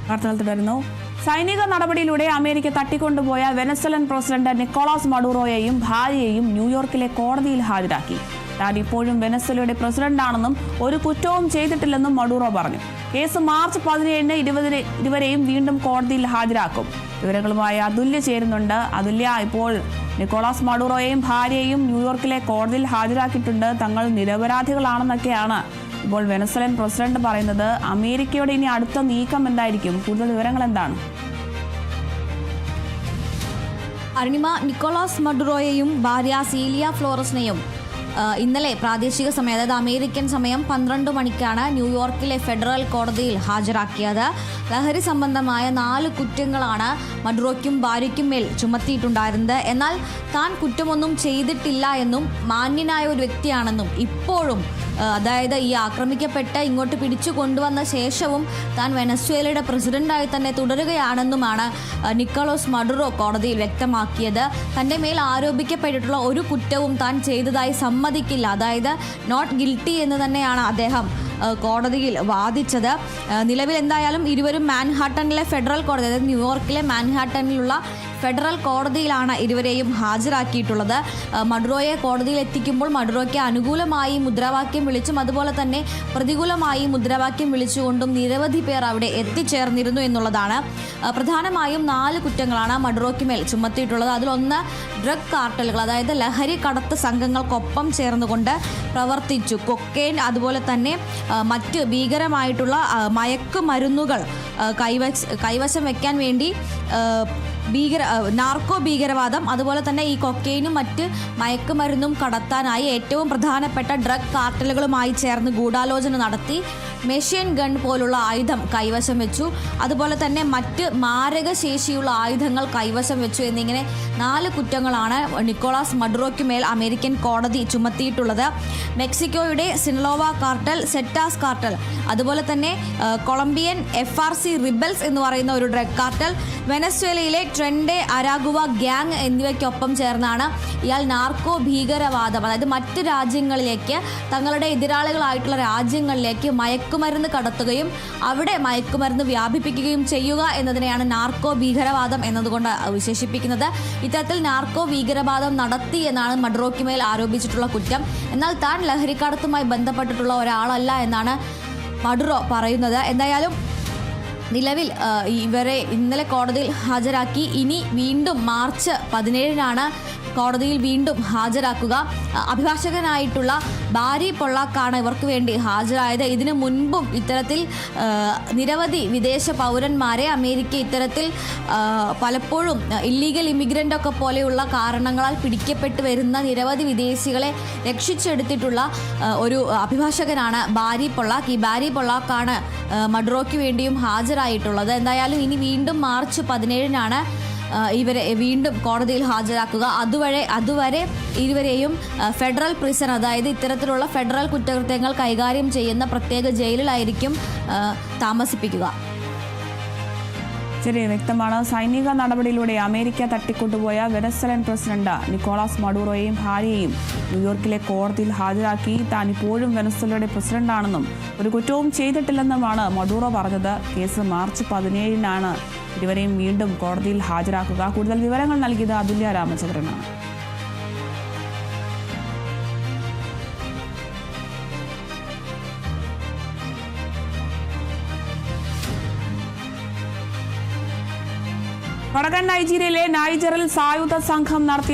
വാർത്തകൾ തുടരുന്നു. സൈനിക നടപടിയിലൂടെ അമേരിക്ക തട്ടിക്കൊണ്ടുപോയ വെനസ്വലൻ പ്രസിഡന്റ് നിക്കോളാസ് മഡൂറോയെയും ഭാര്യയെയും ന്യൂയോർക്കിലെ കോടതിയിൽ ഹാജരാക്കി. താൻ ഇപ്പോഴും വെനസ്വലയുടെ പ്രസിഡന്റാണെന്നും ഒരു കുറ്റവും ചെയ്തിട്ടില്ലെന്നും മഡൂറോ പറഞ്ഞു. കേസ് മാർച്ച് 17-ന് ഇരുവരെയും വീണ്ടും കോടതിയിൽ ഹാജരാക്കും. വിവരങ്ങളുമായി അതുല്യ ചേരുന്നുണ്ട്. അതുല്യ, ഇപ്പോൾ നിക്കോളാസ് മഡൂറോയെയും ഭാര്യയെയും ന്യൂയോർക്കിലെ കോടതിയിൽ ഹാജരാക്കിയിട്ടുണ്ട്. തങ്ങൾ നിരപരാധികളാണെന്നൊക്കെയാണ് ഇപ്പോൾ വെനസ്വലൻ പ്രസിഡന്റ് പറയുന്നത്. അമേരിക്കയുടെ ഇനി അടുത്ത നീക്കം എന്തായിരിക്കും? കൂടുതൽ വിവരങ്ങൾ എന്താണ്? അരുണിമ, നിക്കോളാസ് മഡൂറോയെയും ഭാര്യ സീലിയ ഫ്ലോറസിനെയും ഇന്നലെ പ്രാദേശിക സമയം, അതായത് അമേരിക്കൻ സമയം 12 മണിക്കാണ് ന്യൂയോർക്കിലെ ഫെഡറൽ കോടതിയിൽ ഹാജരാക്കിയത്. ലഹരി സംബന്ധമായ 4 കുറ്റങ്ങളാണ് മഡൂറോയ്ക്കും ഭാര്യയ്ക്കും മേൽ ചുമത്തിയിട്ടുണ്ടായിരുന്നത്. എന്നാൽ താൻ കുറ്റമൊന്നും ചെയ്തിട്ടില്ല എന്നും മാന്യനായ ഒരു വ്യക്തിയാണെന്നും ഇപ്പോഴും, അതായത് ഈ ആക്രമിക്കപ്പെട്ട് ഇങ്ങോട്ട് പിടിച്ചു കൊണ്ടുവന്ന ശേഷവും താൻ വെനസ്വേലയുടെ പ്രസിഡന്റായി തന്നെ തുടരുകയാണെന്നുമാണ് നിക്കോളാസ് മഡൂറോ കോടതിയിൽ വ്യക്തമാക്കിയത്. തൻ്റെ മേൽ ആരോപിക്കപ്പെട്ടിട്ടുള്ള ഒരു കുറ്റവും താൻ ചെയ്തതായി സമ്മതിക്കില്ല, അതായത് നോട്ട് ഗിൽറ്റി എന്ന് തന്നെയാണ് അദ്ദേഹം കോടതിയിൽ വാദിച്ചത്. നിലവിൽ എന്തായാലും ഇരുവരും മാൻഹാട്ടനിലെ ഫെഡറൽ കോടതി, അതായത് ന്യൂയോർക്കിലെ മാൻഹാട്ടനിലുള്ള ഫെഡറൽ കോടതിയിലാണ് ഇരുവരെയും ഹാജരാക്കിയിട്ടുള്ളത്. മഡൂറോയെ കോടതിയിൽ എത്തിക്കുമ്പോൾ മഡൂറോയ്ക്ക് അനുകൂലമായി മുദ്രാവാക്യം വിളിച്ചും അതുപോലെ തന്നെ പ്രതികൂലമായി മുദ്രാവാക്യം വിളിച്ചുകൊണ്ടും നിരവധി പേർ അവിടെ എത്തിച്ചേർന്നിരുന്നു എന്നുള്ളതാണ്. പ്രധാനമായും 4 കുറ്റങ്ങളാണ് മഡൂറോയ്ക്ക് മേൽ ചുമത്തിയിട്ടുള്ളത്. അതിലൊന്ന് ഡ്രഗ് കാർട്ടലുകൾ, അതായത് ലഹരി കടത്ത് സംഘങ്ങൾക്കൊപ്പം ചേർന്നുകൊണ്ട് പ്രവർത്തിച്ചു. കൊക്കെയിൻ, അതുപോലെ തന്നെ മറ്റ് ഭീകരമായിട്ടുള്ള മയക്കുമരുന്നുകൾ കൈവശം വയ്ക്കാൻ വേണ്ടി നാർക്കോ ഭീകരവാദം, അതുപോലെ തന്നെ ഈ കൊക്കെയിനും മറ്റ് മയക്കുമരുന്നും കടത്താനായി ഏറ്റവും പ്രധാനപ്പെട്ട ഡ്രഗ് കാർട്ടലുകളുമായി ചേർന്ന് ഗൂഢാലോചന നടത്തി. മെഷീൻ ഗൺ പോലുള്ള ആയുധം കൈവശം വെച്ചു. അതുപോലെ തന്നെ മറ്റ് മാരക ശേഷിയുള്ള ആയുധങ്ങൾ കൈവശം വെച്ചു എന്നിങ്ങനെ 4 കുറ്റങ്ങളാണ് നിക്കോളാസ് മഡൂറോയ്ക്ക് മേൽ അമേരിക്കൻ കോടതി ചുമത്തിയിട്ടുള്ളത്. മെക്സിക്കോയുടെ സിനലോവ കാർട്ടൽ, സെറ്റാസ് കാർട്ടൽ, അതുപോലെ തന്നെ കൊളംബിയൻ FRC റിബൽസ് എന്ന് പറയുന്ന ഒരു ഡ്രഗ് കാർട്ടൽ, വെനസ്വേലയിലെ ട്രെൻഡെ അരാഗുവ ഗ്യാങ് എന്നിവയ്ക്കൊപ്പം ചേർന്നാണ് ഇയാൾ നാർക്കോ ഭീകരവാദം, അതായത് മറ്റ് രാജ്യങ്ങളിലേക്ക്, തങ്ങളുടെ എതിരാളികളായിട്ടുള്ള രാജ്യങ്ങളിലേക്ക് മയക്കുമരുന്ന് കടത്തുകയും അവിടെ മയക്കുമരുന്ന് വ്യാപിപ്പിക്കുകയും ചെയ്യുക എന്നതിനെയാണ് നാർക്കോ ഭീകരവാദം എന്നതുകൊണ്ട് വിശേഷിപ്പിക്കുന്നത്. ഇത്തരത്തിൽ നാർക്കോ ഭീകരവാദം നടത്തി എന്നാണ് മഡൂറോയ്ക്ക് മേൽ ആരോപിച്ചിട്ടുള്ള കുറ്റം. എന്നാൽ താൻ ലഹരിക്കടത്തുമായി ബന്ധപ്പെട്ടിട്ടുള്ള ഒരാളല്ല എന്നാണ് മഡൂറോ പറയുന്നത്. എന്തായാലും നിലവിൽ ഇവരെ ഇന്നലെ കോടതിയിൽ ഹാജരാക്കി. ഇനി വീണ്ടും മാർച്ച് 17-നാണ് കോടതിയിൽ വീണ്ടും ഹാജരാക്കുക. അഭിഭാഷകനായിട്ടുള്ള ബാരി പൊള്ളാക്കാണ് ഇവർക്ക് വേണ്ടി ഹാജരായത്. ഇതിനു മുൻപും ഇത്തരത്തിൽ നിരവധി വിദേശ പൗരന്മാരെ അമേരിക്ക ഇത്തരത്തിൽ പലപ്പോഴും ഇല്ലീഗൽ ഇമിഗ്രൻ്റ് ഒക്കെ പോലെയുള്ള കാരണങ്ങളാൽ പിടിക്കപ്പെട്ട് വരുന്ന നിരവധി വിദേശികളെ രക്ഷിച്ചെടുത്തിട്ടുള്ള ഒരു അഭിഭാഷകനാണ് ബാരി പൊള്ളാക്ക്. ഈ ബാരി പൊള്ളാക്കാണ് മഡൂറോയ്ക്ക് വേണ്ടിയും ഹാജരായിട്ടുള്ളത്. എന്തായാലും ഇനി വീണ്ടും മാർച്ച് 17-നാണ് ഇവരെ വീണ്ടും കോടതിയിൽ ഹാജരാക്കുക. അതുവരെ ഇരുവരെയും ഫെഡറൽ പ്രിസൺ, അതായത് ഇത്തരത്തിലുള്ള ഫെഡറൽ കുറ്റകൃത്യങ്ങൾ കൈകാര്യം ചെയ്യുന്ന പ്രത്യേക ജയിലിലായിരിക്കും താമസിപ്പിക്കുക. ശരി, വ്യക്തമാണ്. സൈനിക നടപടിയിലൂടെ അമേരിക്ക തട്ടിക്കൊണ്ടുപോയ വെനസ്വലൻ പ്രസിഡന്റ് നിക്കോളാസ് മഡൂറോയെയും ഭാര്യയെയും ന്യൂയോർക്കിലെ കോടതിയിൽ ഹാജരാക്കി. താൻ ഇപ്പോഴും വെനസ്വലയുടെ പ്രസിഡന്റാണെന്നും ഒരു കുറ്റവും ചെയ്തിട്ടില്ലെന്നുമാണ് മഡൂറോ പറഞ്ഞത്. കേസ് മാർച്ച് 17-നാണ് ഇരുവരെയും വീണ്ടും കോടതിയിൽ ഹാജരാക്കുക. കൂടുതൽ വിവരങ്ങൾ നൽകിയത് അതുല്യ രാമചന്ദ്രനാണ്. വടക്കൻ നൈജീരിയയിലെ നൈജറിൽ സായുധ സംഘം നടത്തിയ